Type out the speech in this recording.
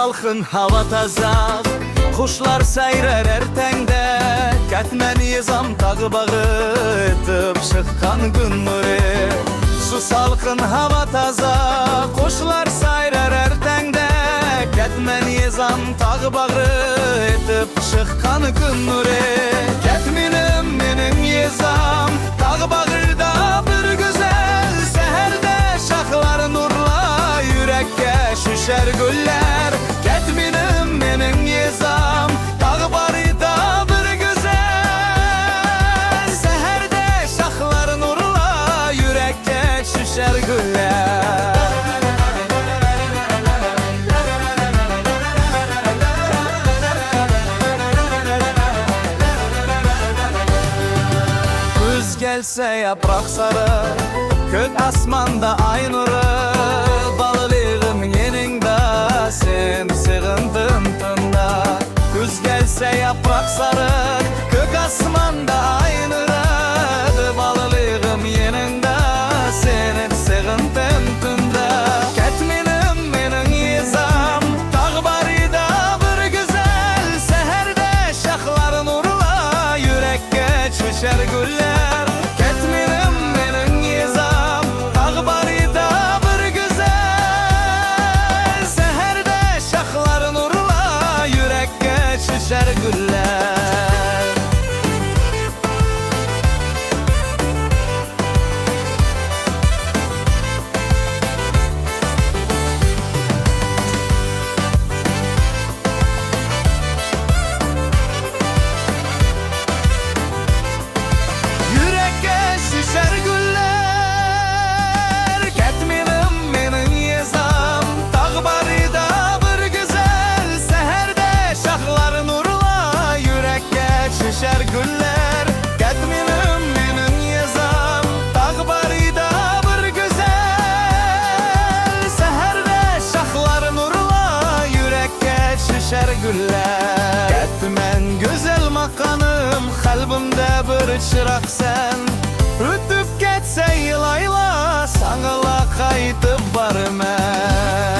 salkın, hava taza, kuşlar seyrer ertende. Ketmen yizam tağı bağıtıp çıkkan gün nuri. Su salkın, hava taza, kuşlar seyrer ertende. Ketmen yizam tağı bağıtıp çıkkan gün nuri. Ketminim menin yizam tağı bağırda bir güzel. Seherde şaklar nurla yürekke şüşer güller. Ketminim menin yizam tağı bağırda bir güzel. Seherde şaklar nurla yürekke şüşer güller. Gelse yaprak sarı, kök asmanda ay nuru. Balılığım yeninde, sen sığındın tında. Güz gelse yaprak sarı, kök asmanda ay nuru. Balılığım yeninde, sen sığındın tında. Ketminim menin yizam tağı barida bir güzel. Seherde şaklar nurla yürekke çüşer güller. Şişer güller, ketminim menin yizam tağı barida bir güzel. Seherde şaklar nurla yürekke şişer güller. Ketmen güzel makanım, kalbimde bir çırak sen. Rütüp ketse yılayla, sanıla kaytıp barmen.